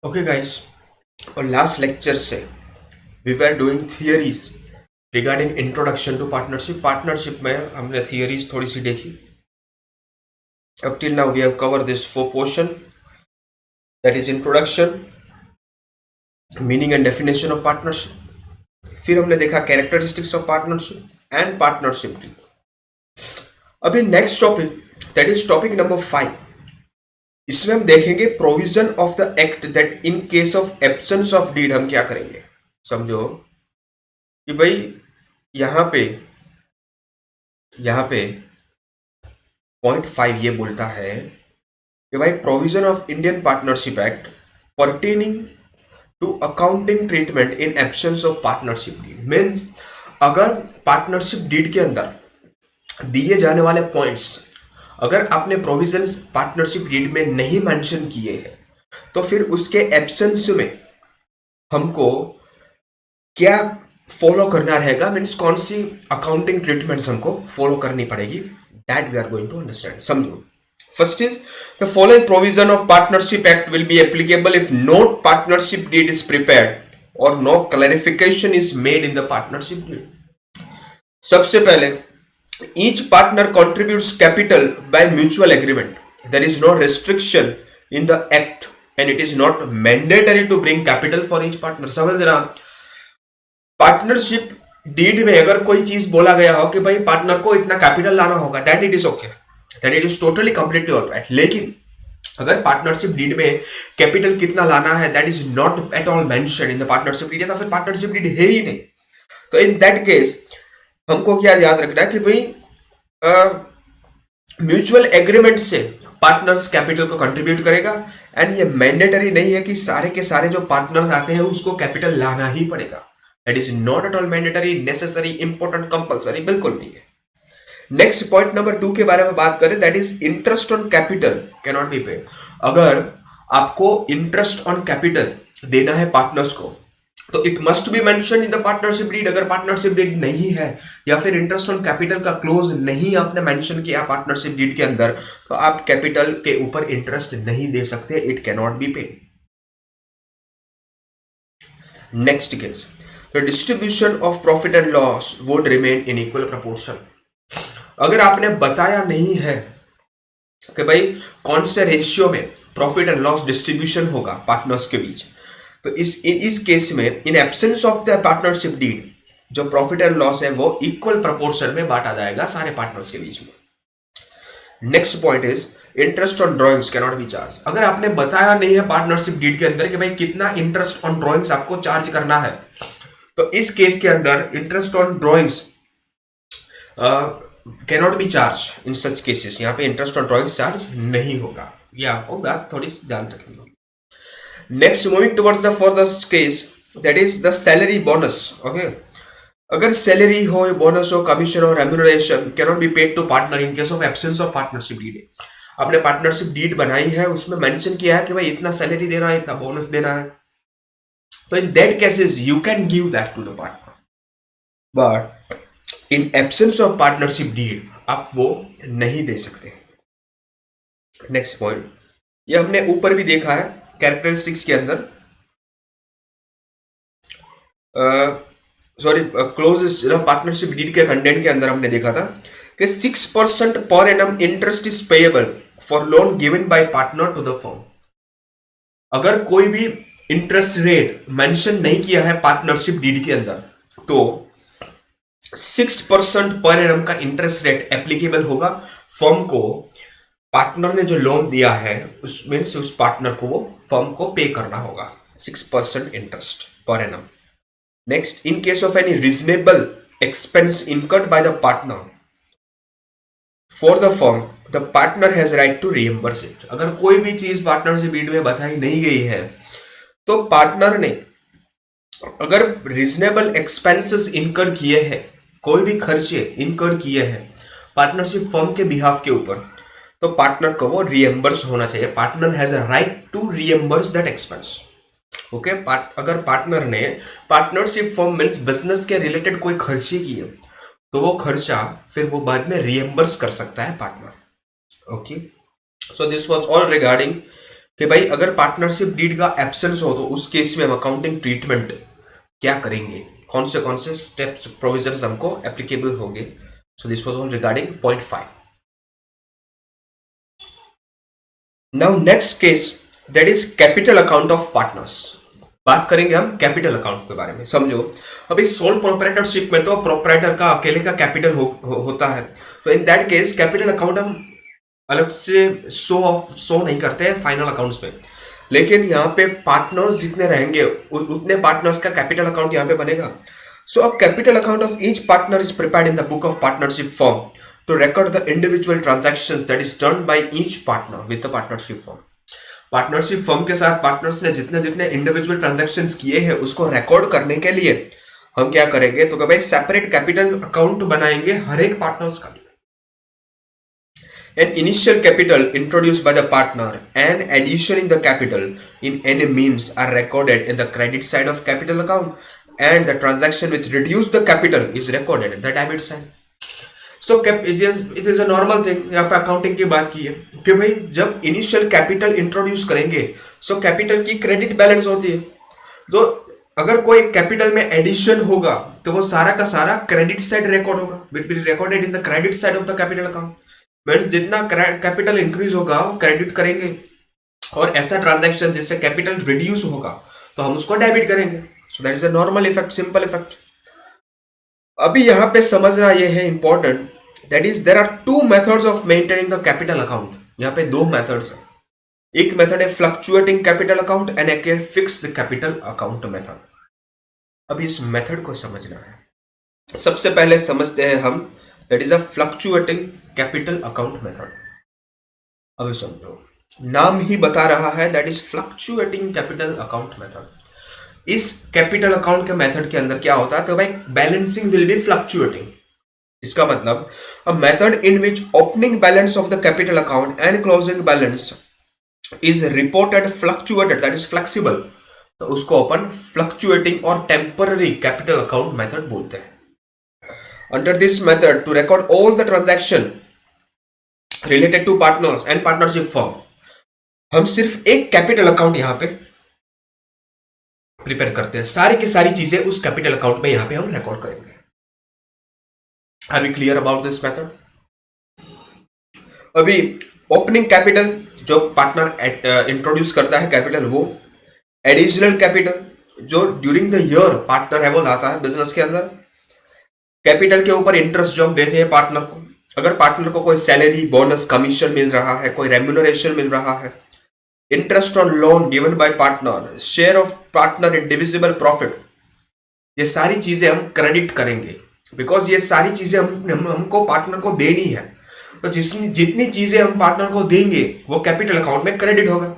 Okay guys, और last lecture से we were doing theories regarding introduction to partnership. Partnership में हमने theories थोड़ी सी देखी। अब till now we have cover this for portion, that is introduction, meaning and definition of partnership. फिर हमने देखा characteristics of partnership and partnership deed. अभी next topic, that is topic number 5। इसमें हम देखेंगे provision of the act that in case of absence of deed हम क्या करेंगे। समझो कि भाई यहाँ पे यहाँ पे .5 ये बोलता है कि भाई provision of Indian partnership act pertaining to accounting treatment in absence of partnership deed means अगर पार्टनरशिप डीड के अंदर दिए जाने वाले पॉइंट्स अगर आपने प्रोविजंस पार्टनरशिप डीड में नहीं मेंशन किए हैं तो फिर उसके एब्सेंस में हमको क्या फॉलो करना रहेगा, मीन्स कौन सी अकाउंटिंग ट्रीटमेंट्स हमको फॉलो करनी पड़ेगी, that we are going to understand. समझो, first is the following provision of partnership act will be applicable if no partnership deed is prepared और no clarification is made in the partnership deed. सबसे पहले, each partner contributes capital by mutual agreement, there is no restriction in the act and it is not mandatory to bring capital for each partner. समझ रहा, partnership deed में अगर कोई चीज बोला गया हो कि भाई पार्टनर को इतना कैपिटल लाना होगा, that it is okay, that it is totally completely alright. लेकिन अगर पार्टनरशिप डीड में कैपिटल कितना लाना है that is not at all mention in the partnership deed, तो फिर पार्टनरशिप डीड है ही नहीं। तो इन दैट केस हमको क्या याद रखना है कि भाई म्यूचुअल एग्रीमेंट से पार्टनर्स कैपिटल को कंट्रीब्यूट करेगा एंड ये मैंडेटरी नहीं है कि सारे के सारे जो पार्टनर्स आते हैं उसको कैपिटल लाना ही पड़ेगा। That is not at all mandatory, necessary, important, compulsory, बिल्कुल नहीं है। नेक्स्ट पॉइंट नंबर 2 के बारे में बात करें, that is interest on capital can not be paid. अगर आपको इंटरेस्ट ऑन कैपिटल देना है पार्टनर्स को तो it must be mention in the partnership deed. अगर पार्टनरशिप डीड नहीं है या फिर इंटरेस्ट ऑन कैपिटल का क्लोज नहीं आपने मेंशन किया पार्टनरशिप डीड के अंदर, तो आप कैपिटल के ऊपर इंटरेस्ट नहीं दे सकते, it can not be paid. Next case, the distribution of profit and loss would remain in equal proportion. अगर आपने बताया नहीं है कि भाई कौन से रेशियो में प्रॉफिट एंड लॉस डिस्ट्रीब्यूशन होगा पार्टनर्स के बीच, तो इस केस में in absence of the partnership deed जो प्रॉफिट एंड लॉस है वो इक्वल प्रोपोर्शन में बांटा जाएगा सारे पार्टनर्स के बीच में। Next point is interest on drawings can not B charge. अगर आपने बताया नहीं है पार्टनरशिप डीड के अंदर कि भाई कितना इंटरेस्ट ऑन ड्रॉइंग्स आपको चार्ज करना है, तो इस केस के अंदर interest on drawings can not B charge in such cases. यहाँ पे इंटरेस्ट ऑन ड्रॉइंग्स चार्ज नहीं होगा, ये आपको बात थोड़ी सी ध्यान रखनी होगी। Next, moving towards the further case, that is the salary bonus. Okay, अगर सैलरी हो, बोनस हो, कमीशन हो, remuneration can not be paid to partner in case of absence of partnership deed. आपने पार्टनरशिप डीड बनाई है, उसमें mention किया है कि भाई इतना सैलरी देना है, इतना बोनस देना है, तो in that cases you can give that to the partner, but in absence of partnership deed आप वो नहीं दे सकते। नेक्स्ट पॉइंट, ये हमने ऊपर भी देखा है कैरेक्टरिस्टिक्स के अंदर, सॉरी क्लोज पार्टनरशिप डीड के कंटेंट के अंदर हमने देखा था कि 6% पर annum interest is payable for loan given by partner to the firm. अगर कोई भी इंटरेस्ट रेट मेंशन नहीं किया है पार्टनरशिप डीड के अंदर तो 6% पर एनम का इंटरेस्ट रेट एप्लीकेबल होगा फर्म को। पार्टनर ने जो लोन दिया है उसमें से उस पार्टनर को वो फर्म को पे करना होगा 6% इंटरेस्ट पर annum. Next, in case of any reasonable expense incurred by the partner for the firm the partner has right to reimburse it. अगर कोई भी चीज पार्टनरशिप डीड में बताई नहीं गई है तो पार्टनर ने अगर रीजनेबल एक्सपेंसेस इनकर किए हैं, कोई भी खर्चे इनकर किए हैं पार्टनरशिप फर्म के बिहाफ के ऊपर, तो पार्टनर को वो रीएम्बर्स होना चाहिए। Partner has a right to reimburse that expense. Okay, अगर पार्टनर ने पार्टनरशिप फर्म मीन्स बिजनेस के रिलेटेड कोई खर्चे किए तो वो खर्चा फिर वो बाद में रीएम्बर्स कर सकता है partner. Okay, so this was all regarding कि भाई अगर पार्टनरशिप डीड का एब्सेंस हो तो उस केस में हम अकाउंटिंग ट्रीटमेंट क्या करेंगे, कौन से स्टेप्स प्रोविजंस हमको एप्लीकेबल होंगे. So this was all regarding point 5. Now next case that is capital account of partners. बात करेंगे हम कैपिटल अकाउंट के बारे में. समझो अभी सोल प्रोप्राइटरशिप में तो प्रोप्राइटर का अकेले का कैपिटल होता है. तो in that case capital account हम अलग से शो नहीं करते हैं फाइनल अकाउंट्स में. लेकिन यहाँ पे पार्टनर्स जितने रहेंगे उतने पार्टनर्स का कैपिटल अकाउंट यहाँ पे बनेगा. So a capital account of each partner is prepared in the book of partnership form to record the individual transactions that is done by each partner with the partnership form. Partnership firm के साथ partners ने जितने जितने individual transactions किए हैं उसको record करने के लिए हम क्या करेंगे, तो भाई सेपरेट कैपिटल अकाउंट बनाएंगे हर एक पार्टनर्स का. An initial capital introduced by the partner and addition in the capital in any means are recorded in the credit side of capital account and the transaction which reduced the capital is recorded at the debit side. So it is a normal thing. यहाँ पे accounting की बात की है कि भाई जब initial capital introduce करेंगे सो कैपिटल की क्रेडिट बैलेंस होती है. तो अगर कोई कैपिटल में एडिशन होगा तो वो सारा का सारा क्रेडिट साइड रिकॉर्ड होगा, will be recorded in the credit side of the capital account. Means जितना कैपिटल इंक्रीज होगा वो क्रेडिट करेंगे और ऐसा ट्रांजैक्शन जिससे कैपिटल रिड्यूस होगा तो हम उसको डेबिट करेंगे. So that is a normal effect, simple effect. अभी यहां पे समझना ये है important, that is there are two methods of maintaining the capital account. यहाँ पे दो मेथड्स है. एक मेथड है फ्लक्चुएटिंग कैपिटल अकाउंट एंड एक है फिक्स्ड कैपिटल अकाउंट मेथड. अभी इस मेथड को समझना है. सबसे पहले समझते हैं हम that is a fluctuating capital account method. अभी समझो, नाम ही बता रहा है that is fluctuating capital account method. इस कैपिटल अकाउंट के मेथड के अंदर क्या होता है, तो भाई बैलेंसिंग विल बी फ्लक्चुएटिंग. इसका मतलब a method in which opening balance of the capital account and closing balance is reported fluctuated, that is flexible, तो उसको अपन फ्लक्चुएटिंग और टेम्पररी कैपिटल अकाउंट मेथड बोलते हैं. Under this method, to record all the transaction related to partners and partnership firm, हम सिर्फ एक capital account यहां पे प्रिपेयर करते हैं. सारी की सारी चीजें उस कैपिटल अकाउंट में यहां पे हम रिकॉर्ड करेंगे. Are we clear about this method? अभी ओपनिंग कैपिटल जो पार्टनर इंट्रोड्यूस करता है कैपिटल, वो एडिशनल कैपिटल जो ड्यूरिंग द ईयर पार्टनर है वो लाता है बिजनेस के अंदर. कैपिटल के ऊपर इंटरेस्ट जो हम देते हैं पार्टनर को, अगर पार्टनर को कोई सैलरी, बोनस, कमीशन मिल रहा है, कोई रेम्यूनरेशन मिल रहा है, interest on loan given by partner, share of partner in divisible profit, ये सारी चीजें हम क्रेडिट करेंगे बिकॉज ये सारी चीजें हमको पार्टनर को देनी है. तो जितनी चीजें हम पार्टनर को देंगे वो कैपिटल अकाउंट में क्रेडिट होगा.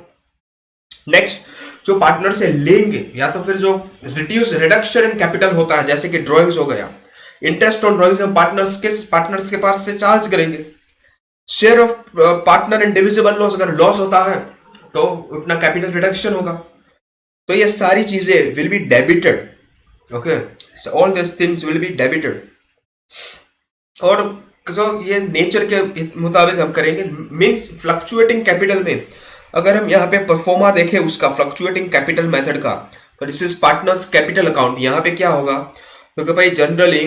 नेक्स्ट, जो पार्टनर से लेंगे या तो फिर जो रिडक्शन इन कैपिटल होता है जैसे कि ड्रॉइंग्स हो गया, इंटरेस्ट ऑन ड्रॉइंग्स हम पार्टनर्स के पास से चार्ज करेंगे. Share of partner in divisible loss, अगर लॉस होता है तो उतना कैपिटल रिडक्शन होगा. तो ये सारी चीजें will be debited. Okay, all this things will be debited. और so, ये नेचर के मुताबिक हम करेंगे. मीन्स फ्लक्चुएटिंग कैपिटल में अगर हम यहाँ पे परफॉर्मा देखें उसका फ्लक्चुएटिंग कैपिटल मेथड का, तो this is partners capital account. यहाँ पे क्या होगा, तो भाई जनरली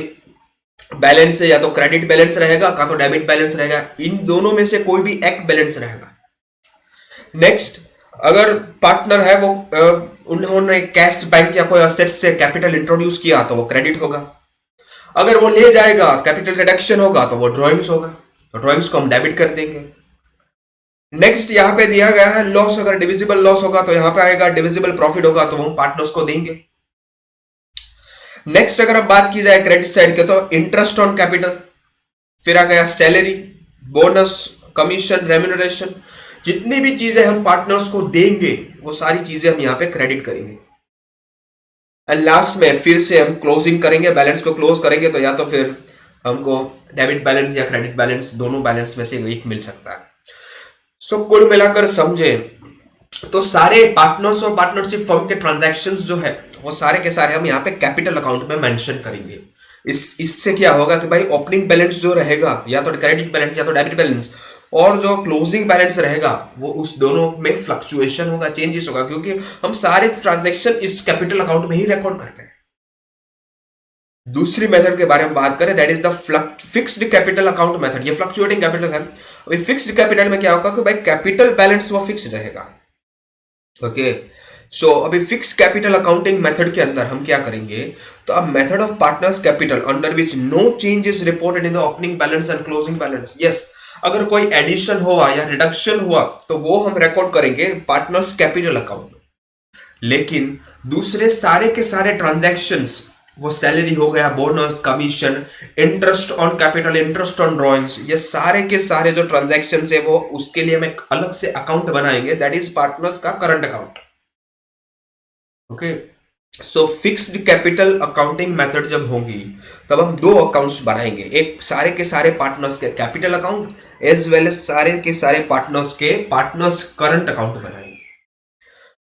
बैलेंस या तो क्रेडिट बैलेंस रहेगा का तो डेबिट बैलेंस रहेगा. इन दोनों में से कोई भी एक बैलेंस रहेगा. नेक्स्ट, अगर पार्टनर है वो उन्होंने कैश, बैंक या कोई असेट से कैपिटल इंट्रोड्यूस किया तो वो क्रेडिट होगा. अगर वो ले जाएगा कैपिटल रिडक्शन होगा तो वो ड्रॉइंग्स होगा, तो ड्रॉइंग्स को हम डेबिट कर देंगे. नेक्स्ट, यहाँ पे दिया गया है लॉस, अगर डिविजिबल लॉस होगा तो यहाँ पे आएगा, डिविजिबल प्रॉफिट होगा तो वो पार्टनर्स को देंगे. नेक्स्ट, अगर हम बात की जाए क्रेडिट साइड के, तो इंटरेस्ट ऑन कैपिटल, फिर आ गया सैलरी, बोनस, कमीशन, रेम्यूनरेशन, जितनी भी चीजें हम पार्टनर्स को देंगे वो सारी चीजें हम यहाँ पे क्रेडिट करेंगे. एंड लास्ट में फिर से हम क्लोजिंग करेंगे, बैलेंस को क्लोज करेंगे, तो या तो फिर हमको डेबिट बैलेंस या क्रेडिट बैलेंस, दोनों बैलेंस में से एक मिल सकता है. सो कुल मिलाकर समझे तो सारे पार्टनर्स और पार्टनरशिप फर्म के ट्रांजैक्शंस जो है वो सारे के सारे हम यहाँ पे कैपिटल अकाउंट में मेंशन करेंगे. इससे क्या होगा कि भाई ओपनिंग बैलेंस जो रहेगा या तो क्रेडिट बैलेंस या तो डेबिट बैलेंस, और जो क्लोजिंग बैलेंस रहेगा वो उस दोनों में फ्लक्चुएशन होगा, चेंजेस होगा, क्योंकि हम सारे ट्रांजैक्शन इस कैपिटल अकाउंट में ही रिकॉर्ड करते हैं। दूसरी मेथड के बारे में बात करें, that is the fixed capital account method. ये फ्लक्चुएटिंग कैपिटल है। अभी फिक्स्ड कैपिटल में क्या होगा कि भाई कैपिटल बैलेंस वो फिक्स रहेगा। ओके, सो अभी फिक्स कैपिटल अकाउंटिंग मेथड के अंदर हम क्या करेंगे, तो अब method of partners capital under which no change is reported in the opening balance and closing balance. Yes, अगर कोई एडिशन हुआ या रिडक्शन हुआ तो वो हम रिकॉर्ड करेंगे पार्टनर्स कैपिटल अकाउंट में। लेकिन दूसरे सारे के सारे ट्रांजैक्शंस, वो सैलरी हो गया, bonus, commission, interest on capital, interest on drawings, ये सारे के सारे जो ट्रांजैक्शंस है वो उसके लिए हम एक अलग से अकाउंट बनाएंगे, दैट इज पार्टनर्स का करंट अकाउंट। ओके, सो फिक्स्ड कैपिटल अकाउंटिंग मेथड जब होगी तब हम दो अकाउंट्स बनाएंगे, एक सारे के सारे पार्टनर्स के capital account as well as सारे के सारे पार्टनर्स के पार्टनर्स करंट अकाउंट बनाएंगे।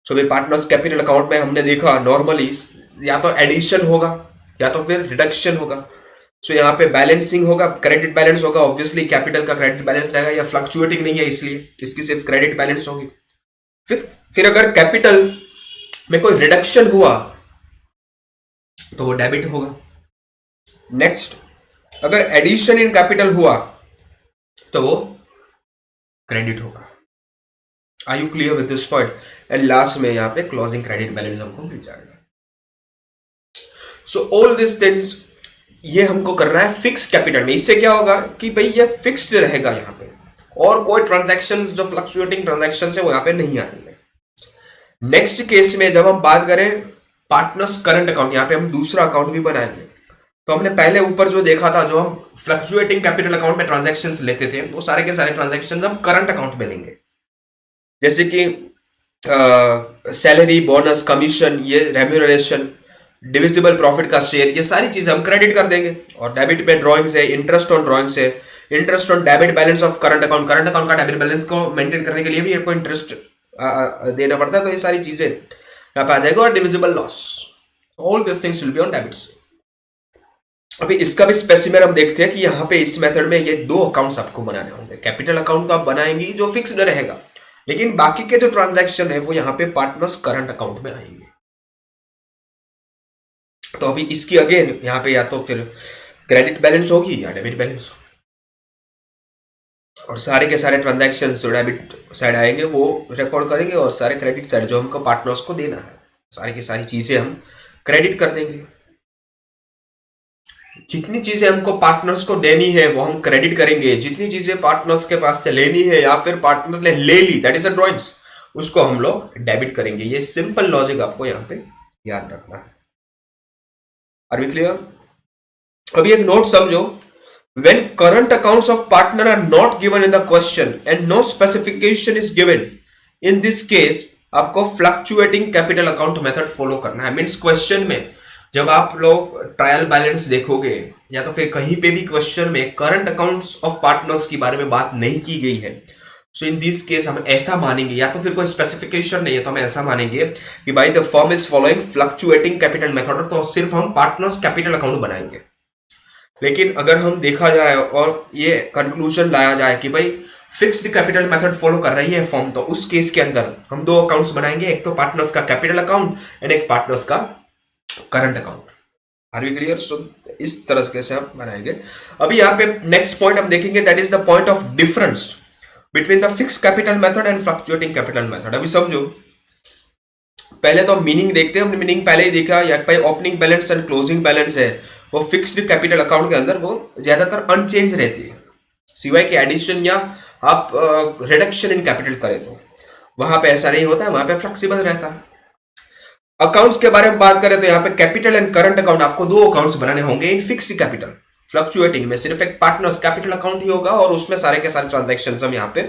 सो भाई पार्टनर्स कैपिटल अकाउंट में हमने देखा नॉर्मली या तो एडिशन होगा या तो फिर रिडक्शन होगा। सो यहाँ पे बैलेंसिंग होगा, क्रेडिट बैलेंस होगा, ऑब्वियसली कैपिटल का क्रेडिट बैलेंस रहेगा, या फ्लक्चुएटिंग नहीं है इसलिए इसकी सिर्फ क्रेडिट बैलेंस होगी। फिर अगर कैपिटल में कोई रिडक्शन हुआ तो वो डेबिट होगा। नेक्स्ट, अगर एडिशन इन कैपिटल हुआ तो वो क्रेडिट होगा। Are you clear with this point? And last में यहां पे क्लोजिंग क्रेडिट बैलेंस हमको मिल जाएगा। सो ऑल दिस थिंग्स ये हमको करना है फिक्स कैपिटल में। इससे क्या होगा कि भाई ये फिक्स्ड रहेगा यहां पे, और कोई ट्रांजैक्शंस जो फ्लक्चुएटिंग ट्रांजैक्शंस है वो यहां पे नहीं आएंगे। नेक्स्ट केस में जब हम बात करें पार्टनर्स करंट अकाउंट, यहां पे हम दूसरा अकाउंट भी बनाएंगे। तो हमने पहले ऊपर जो देखा था, जो हम फ्लक्चुएटिंग कैपिटल अकाउंट में ट्रांजैक्शंस लेते थे, वो सारे के सारे ट्रांजैक्शंस हम करंट अकाउंट में लेंगे। जैसे कि सैलरी, बोनस, कमीशन, ये रेम्यूनरेशन, डिविजिबल प्रॉफिट का शेयर, ये सारी चीजें हम क्रेडिट कर देंगे। और डेबिट पे ड्रॉइंग्स है, इंटरेस्ट ऑन ड्रॉइंग्स है, interest on debit balance of current account, current account का डेबिट बैलेंस को मेंटेन करने के लिए भी आपको इंटरेस्ट देना पड़ता है, तो ये सारी चीजें यहाँ पे आ जाएगा। और divisible loss, all this things will be on debits. अभी इसका भी स्पेसिफिक हम देखते हैं कि यहाँ पे इस मेथड में ये दो अकाउंट्स आपको बनाने होंगे। कैपिटल अकाउंट तो आप बनाएंगे जो फिक्स्ड रहेगा, लेकिन बाकी के जो ट्रांजैक्शन है वो यहाँ पे पार्टनर्स करंट अकाउंट में आएंगे। तो अभी इसकी अगेन यहाँ पे या तो फिर क्रेडिट बैलेंस होगी या डेबिट बैलेंस, और सारे के सारे ट्रांजैक्शन जो डेबिट साइड आएंगे वो रिकॉर्ड करेंगे, और सारे क्रेडिट साइड जो हमको पार्टनर्स को देना है, सारी की सारी चीजें हम क्रेडिट कर देंगे। जितनी चीजें हमको पार्टनर्स को देनी है वो हम क्रेडिट करेंगे, जितनी चीजें पार्टनर्स के पास से लेनी है या फिर पार्टनर ने ले ली, दैट इज अ ड्रॉइंग्स, उसको हम लोग डेबिट करेंगे। ये सिंपल लॉजिक आपको यहाँ पे याद रखना है। Are we clear? अभी एक नोट समझो, when current accounts of partner are not given in the question and no specification is given, in this case आपको fluctuating capital account method follow करना है। मींस क्वेश्चन में जब आप लोग ट्रायल बैलेंस देखोगे या तो फिर कहीं पे भी क्वेश्चन में करंट अकाउंट्स ऑफ पार्टनर्स के बारे में बात नहीं की गई है, सो इन दिस केस हम ऐसा मानेंगे, या तो फिर कोई स्पेसिफिकेशन नहीं है तो हम ऐसा मानेंगे कि भाई the firm is following fluctuating capital method, तो सिर्फ हम पार्टनर्स कैपिटल अकाउंट बनाएंगे। लेकिन अगर हम देखा जाए और ये कंक्लूजन लाया जाए कि भाई फिक्स्ड कैपिटल मेथड फॉलो कर रही है फर्म, तो उस केस के अंदर हम दो अकाउंट्स बनाएंगे, एक तो पार्टनर्स का कैपिटल अकाउंट एंड एक पार्टनर्स का current account. Are we clear? So इस तरह से हम बनाएंगे। अभी यहाँ पे नेक्स्ट पॉइंट हम देखेंगे, that is the point of difference between the fixed capital method and fluctuating capital method. अभी समझो, पहले तो मीनिंग देखते हैं, हमने मीनिंग पहले ही देखा, या भाई opening balance and closing balance है वो फिक्स्ड कैपिटल अकाउंट के अंदर वो ज्यादातर अनचेंज रहती है, सिवाय कि एडिशन या आप रिडक्शन इन कैपिटल करें तो वहां पे ऐसा नहीं होता है, वहां पे फ्लेक्सिबल रहता है। अकाउंट्स के बारे में बात करें तो यहाँ पे कैपिटल एंड करंट अकाउंट आपको दो अकाउंट्स बनाने होंगे इन फिक्स्ड कैपिटल। फ्लक्चुएटिंग में सिर्फ एक पार्टनर्स कैपिटल अकाउंट ही होगा और उसमें सारे के सारे ट्रांजैक्शंस हम यहाँ पे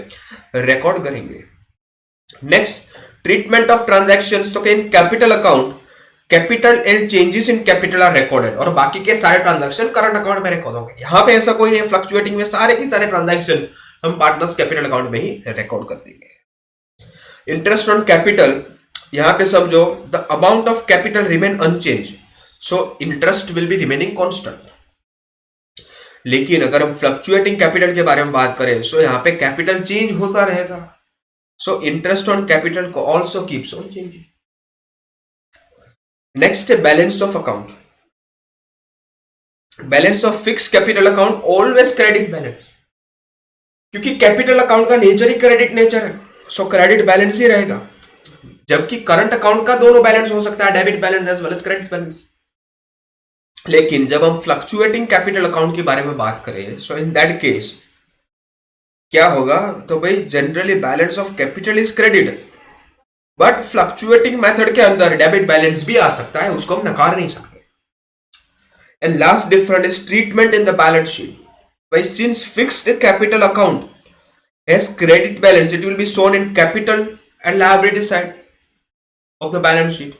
रिकॉर्ड करेंगे। नेक्स्ट, ट्रीटमेंट ऑफ ट्रांजैक्शंस, तो in capital account capital and changes in capital R recorded, और बाकी के सारे ट्रांजैक्शन करंट अकाउंट में रिकॉर्ड होंगे। यहाँ पे ऐसा कोई नहीं है, फ्लक्चुएटिंग में सारे के सारे ट्रांजैक्शन हम पार्टनर्स कैपिटल अकाउंट में ही रिकॉर्ड कर देंगे। इंटरेस्ट ऑन कैपिटल, यहाँ पे समझो the amount of capital remain unchange, so interest will be remaining constant. लेकिन अगर हम फ्लक्चुएटिंग कैपिटल के बारे में बात करें, सो यहाँ पे कैपिटल चेंज होता रहेगा, सो इंटरेस्ट ऑन कैपिटल को also keeps on changing. Next है balance of account. Balance of fix capital account always credit balance, क्योंकि कैपिटल अकाउंट का नेचर ही क्रेडिट नेचर है, सो क्रेडिट बैलेंस ही रहेगा। जबकि करंट अकाउंट का दोनों बैलेंस हो सकता है, debit balance as well as credit balance. लेकिन जब हम फ्लक्चुएटिंग कैपिटल अकाउंट के बारे में बात करें, सो इन दैट केस क्या होगा, तो भाई generally balance of capital is credit, but fluctuating method के अंदर डेबिट बैलेंस भी आ सकता है, उसको हम नकार नहीं सकते। And last different is treatment in the balance sheet. भाई since fixed capital account has credit balance, it will be shown in capital and liability side of the balance sheet.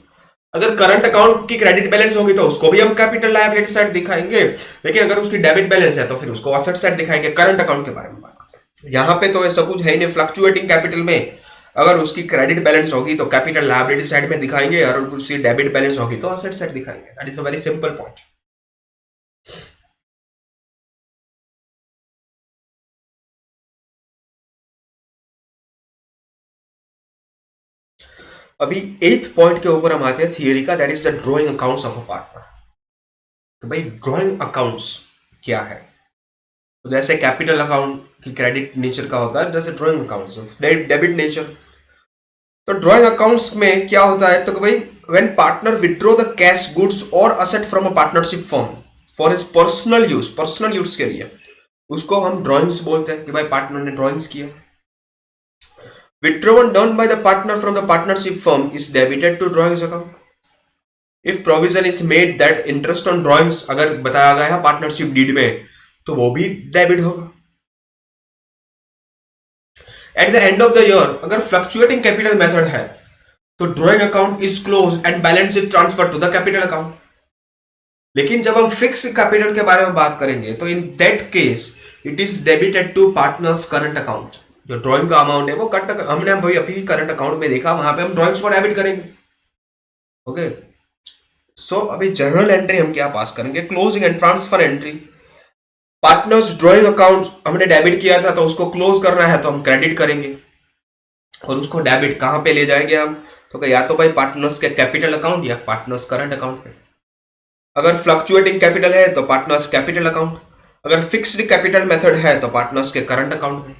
अगर करंट अकाउंट की credit balance होगी तो उसको भी हम capital liability side दिखाएंगे, लेकिन अगर उसकी डेबिट बैलेंस है तो फिर उसको असेट साइड दिखाएंगे। करंट अकाउंट के बारे में बात करते हैं, यहां पे तो ऐसा कुछ है नहीं। फ्लक्चुएटिंग कैपिटल में अगर उसकी क्रेडिट बैलेंस होगी तो कैपिटल लायबिलिटी साइड में दिखाएंगे, और उसकी डेबिट बैलेंस होगी तो असेट साइड दिखाएंगे। That is a very simple point. अभी 8th पॉइंट के ऊपर हम आते हैं थियरी का, that is the drawing accounts of a partner. तो भाई ड्रॉइंग अकाउंट्स क्या है? तो जैसे कैपिटल अकाउंट की क्रेडिट नेचर का होता है, जैसे ड्रॉइंग अकाउंट्स डेबिट नेचर। तो ड्रॉइंग अकाउंट्स में क्या होता है, तो भाई when partner withdraw the cash, goods और asset from a partnership firm for his personal use के लिए, उसको हम ड्रॉइंग्स बोलते हैं कि भाई पार्टनर ने ड्रॉइंग्स किया। Withdrawal done by the partner from the partnership firm is debited to drawings account. If provision is made that interest on drawings अगर बताया गया है पार्टनरशिप डीड में, तो वो भी डेबिट होगा। At the end of the year अगर फ्लक्चुएटिंग कैपिटल मेथड है तो drawing account is close and balance is transfer to the capital account. लेकिन जब हम फिक्स कैपिटल के बारे में बात करेंगे तो in that case it is debited to partners current account. जो ड्रॉइंग का अमाउंट है वो हमने भाई अभी करंट अकाउंट में देखा, वहां पे हम ड्रॉइंग्स को डेबिट करेंगे। ओके, सो अभी जर्नल एंट्री हम क्या पास करेंगे, closing and transfer entry. Partners drawing account हमने डेबिट किया था तो उसको क्लोज करना है तो हम क्रेडिट करेंगे, और उसको डेबिट कहां पे ले जाएंगे हम, तो या तो भाई पार्टनर्स के कैपिटल अकाउंट या पार्टनर्स करंट अकाउंट में। अगर फ्लक्चुएटिंग कैपिटल है तो पार्टनर्स कैपिटल अकाउंट, अगर फिक्स्ड कैपिटल मेथड है तो पार्टनर्स के करंट अकाउंट में।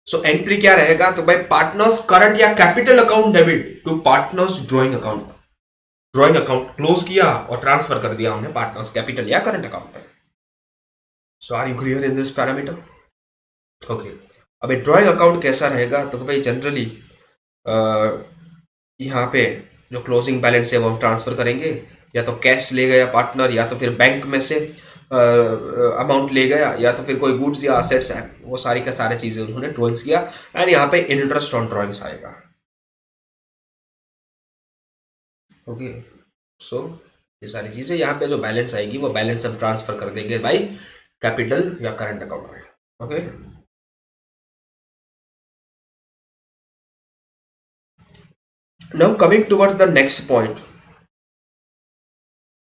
सो एंट्री क्या रहेगा, तो भाई पार्टनर्स करंट या capital account debit to partners drawing account. Drawing account close किया और ट्रांसफर कर दिया हमने पार्टनर्स कैपिटल या करंट अकाउंट पे। So are you clear in this parameter? Okay, अब ड्रॉइंग अकाउंट कैसा रहेगा, तो भाई जनरली यहाँ पे जो क्लोजिंग बैलेंस है वो हम ट्रांसफर करेंगे, या तो कैश ले गया पार्टनर, या तो फिर बैंक में से अमाउंट ले गया, या तो फिर कोई गुड्स या असेट्स है, वो सारी का सारी चीजें उन्होंने ड्रॉइंग्स किया, एंड यहाँ पे इंटरेस्ट ऑन ड्रॉइंग्स आएगा। ओके, सो ये सारी चीजें यहाँ पे जो बैलेंस आएगी वो बैलेंस हम ट्रांसफर कर देंगे भाई कैपिटल या करंट अकाउंट में। Okay, now coming towards the next point.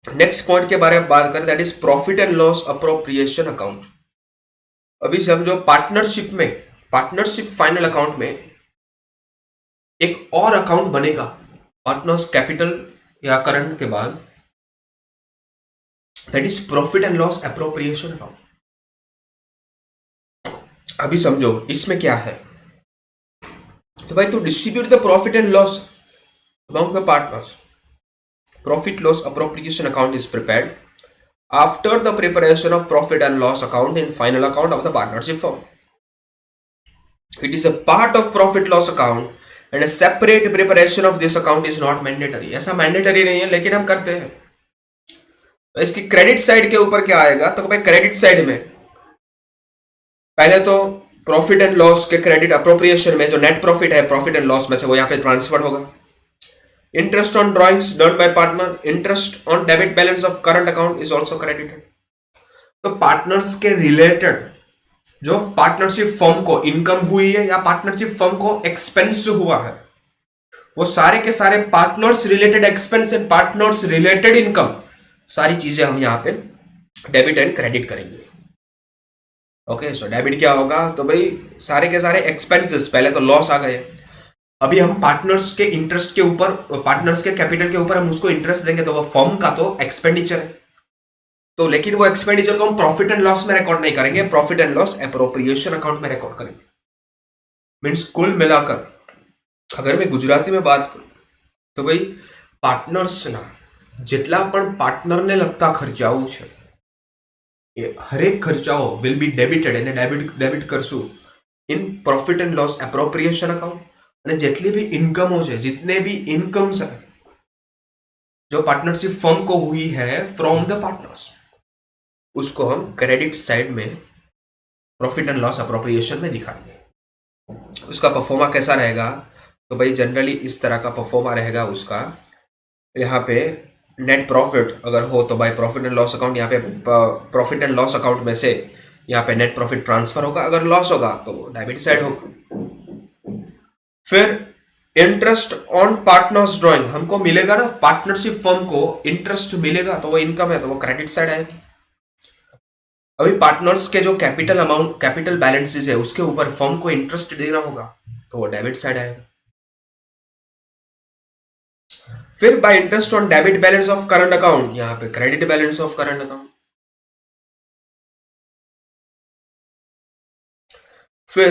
Next point के बारे में बात करें, that is profit and loss appropriation account. अभी समझो पार्टनरशिप में, पार्टनरशिप फाइनल अकाउंट में एक और अकाउंट बनेगा पार्टनर्स कैपिटल या करंट के बाद, that is profit and loss appropriation account. अभी समझो इसमें क्या है, तो भाई to distribute the profit and loss among the partners, profit loss appropriation account is prepared after the preparation of profit and loss account in final account of the partnership firm. It is a part of profit loss account and a separate preparation of this account is not mandatory. ऐसा mandatory नहीं है लेकिन हम करते हैं। तो इसकी credit side के ऊपर क्या आएगा, तो भाई क्रेडिट साइड में पहले तो प्रॉफिट एंड लॉस के क्रेडिट अप्रोप्रिएशन में जो नेट प्रॉफिट है प्रॉफिट एंड लॉस में से वो यहाँ पे ट्रांसफर होगा। Interest on drawings done by partner, interest on debit balance of current account is also credited. तो पार्टनर्स के रिलेटेड जो पार्टनरशिप फर्म को इनकम हुई है या पार्टनरशिप फर्म को एक्सपेंस हुआ है, वो सारे के सारे partners related expense and partners related income, सारी चीजें हम यहाँ पे डेबिट एंड क्रेडिट करेंगे। ओके, सो डेबिट क्या होगा, तो भाई सारे के सारे एक्सपेंसेस, पहले तो लॉस आ गए, अभी हम पार्टनर्स के इंटरेस्ट के ऊपर, पार्टनर्स के कैपिटल के ऊपर हम उसको इंटरेस्ट देंगे, तो वो फर्म का तो एक्सपेंडिचर है, तो लेकिन वो एक्सपेंडिचर को हम प्रॉफिट एंड लॉस में रिकॉर्ड नहीं करेंगे, profit and loss appropriation account में रिकॉर्ड करेंगे। मीन्स कुल मिलाकर अगर मैं गुजराती में बात करूं तो भाई पार्टनर्सना જેટલા પણ પાર્ટનરને લગતા ખર્ચાઓ છે એ હરેક ખર્ચાઓ વિલ બી ડેબિટેડ, એને ડેબિટ કરશું in profit and loss appropriation account, અને જેટલી भी इनकमो છે, जितने भी इनकम्स है जो पार्टनरशिप फर्म को हुई है फ्रॉम द पार्टनर्स, उसको हम क्रेडिट साइड में प्रॉफिट एंड लॉस एप्रोप्रिएशन में दिखाएंगे। उसका परफॉर्मा कैसा रहेगा, तो भाई जनरली इस तरह का परफॉर्मा रहेगा उसका, यहाँ पे नेट प्रॉफिट अगर हो तो भाई प्रॉफिट एंड लॉस अकाउंट, यहाँ पे प्रॉफिट एंड लॉस अकाउंट में से यहाँ पे नेट प्रॉफिट ट्रांसफर होगा, अगर लॉस होगा तो वो डेबिट साइड होगा। फिर इंटरेस्ट ऑन पार्टनर्स ड्रॉइंग हमको मिलेगा ना, पार्टनरशिप फर्म को इंटरेस्ट मिलेगा तो वो इनकम है, तो वो क्रेडिट साइड आएगी। अभी पार्टनर्स के जो कैपिटल अमाउंट, कैपिटल बैलेंसेस है उसके ऊपर फर्म को इंटरेस्ट देना होगा, तो वो डेबिट साइड आएगा। फिर bye interest on debit balance of current account, यहां पे credit balance of current account. फिर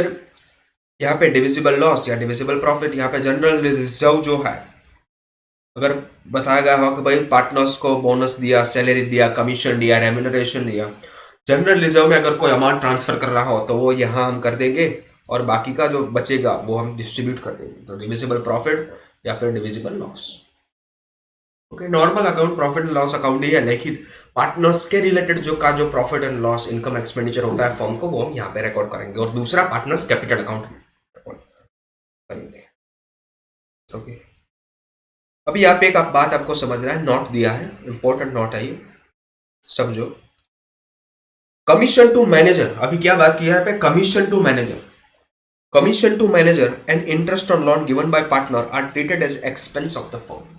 यहां पे डिविजिबल लॉस या डिविजिबल प्रॉफिट, यहां पे जनरल रिजर्व जो है, अगर बताया गया हो कि भाई पार्टनर्स को बोनस दिया, सैलरी दिया, कमीशन दिया, रेम्यूनरेशन दिया, जनरल रिजर्व में अगर कोई अमाउंट ट्रांसफर कर रहा हो तो वो यहां हम कर देंगे, और बाकी का जो बचेगा वो हम डिस्ट्रीब्यूट कर देंगे, तो डिविजिबल प्रॉफिट या फिर divisible loss. Okay, normal account profit and loss account ही है, लेकिन पार्टनर्स के रिलेटेड जो profit and loss income expenditure होता है फर्म को, वो हम यहाँ पे रिकॉर्ड करेंगे, और दूसरा पार्टनर्स कैपिटल अकाउंट में रिकॉर्ड करेंगे। ओके, अभी यहाँ पे एक बात आपको समझना है, नोट दिया है, इंपॉर्टेंट नोट है ये, समझो। कमीशन टू मैनेजर, अभी क्या बात की है यहाँ पे, commission to manager, commission to manager and interest on loan given by partner are treated as expense of the firm.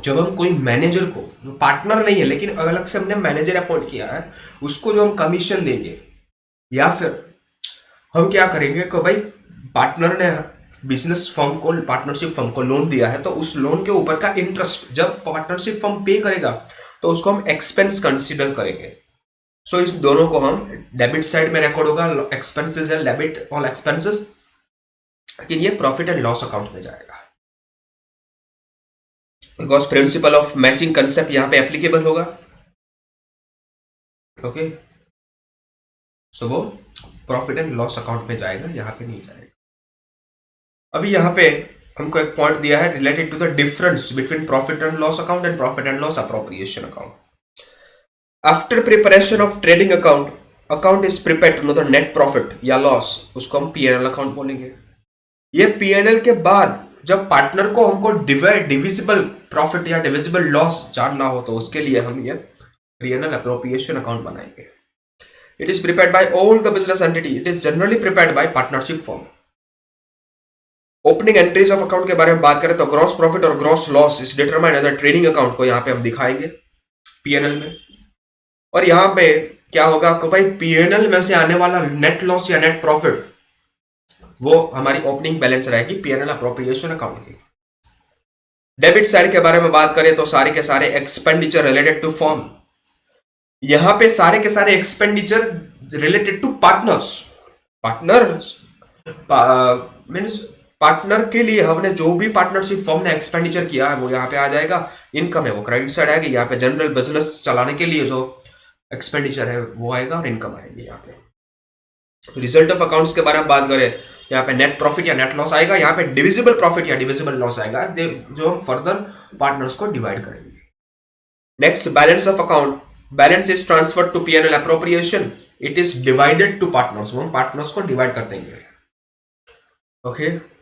जब हम कोई मैनेजर को, जो पार्टनर नहीं है लेकिन अलग से हमने मैनेजर अपॉइंट किया है, उसको जो हम कमीशन देंगे, या फिर हम क्या करेंगे कि भाई पार्टनर ने बिजनेस फर्म को, पार्टनरशिप फर्म को लोन दिया है, तो उस लोन के ऊपर का इंटरेस्ट जब पार्टनरशिप फर्म पे करेगा तो उसको हम एक्सपेंस कंसीडर करेंगे। सो इस दोनों को हम डेबिट साइड में रिकॉर्ड होगा, एक्सपेंसेस है, डेबिट ऑन एक्सपेंसेस, लेकिन ये प्रॉफिट एंड लॉस अकाउंट में जाएगा, because principle of matching concept यहां पे एप्लीकेबल होगा। ओके, सो वो प्रॉफिट एंड लॉस अकाउंट में जाएगा, यहां पे नहीं जाएगा। अभी यहां पे हमको एक पॉइंट दिया है related to the difference between profit and loss account and profit and loss appropriation account. After preparation of trading account, account is prepared to know the net profit या लॉस, उसको हम पीएनएल अकाउंट बोलेंगे। ये PNL के बाद जब partner को हमको डिविजिबल प्रॉफिट या डिविजिबल लॉस जानना हो, तो उसके लिए हम ये पीएनएल अप्रोप्रिएशन अकाउंट बनाएंगे। It is prepared by all the business entity, it is generally prepared by partnership firm. Opening entries of account के बारे में बात करें तो ग्रॉस प्रॉफिट और gross loss is determined at the trading account को यहाँ पे हम दिखाएंगे पीएनएल में। और यहाँ पे क्या होगा कि भाई पीएनएल में से आने वाला नेट लॉस या नेट प्रॉफिट, वो हमारी ओपनिंग बैलेंस रहेगी पीएनएल अप्रोप्रिएशन अकाउंट की। डेबिट साइड के बारे में बात करें तो सारे के सारे एक्सपेंडिचर रिलेटेड टू फर्म, यहां पे सारे के सारे expenditure related to partners, means partner के लिए हमने जो भी पार्टनरशिप फर्म ने एक्सपेंडिचर किया है वो यहाँ पे आ जाएगा, इनकम है वो क्रेडिट साइड आएगी, यहाँ पे जनरल बिजनेस चलाने के लिए जो एक्सपेंडिचर है वो आएगा और इनकम आएगी। यहाँ पे रिजल्ट ऑफ अकाउंट्स के बारे में बात करें, यहाँ पे नेट प्रॉफिट या नेट लॉस आएगा, यहाँ पे डिविजिबल प्रॉफिट या डिविजिबल लॉस आएगा, जो हम फर्दर पार्टनर्स को डिवाइड करेंगे। Next, balance of account, balance is transferred to PNL appropriation, it is divided to partners, वो हम पार्टनर्स को डिवाइड कर देंगे। ओके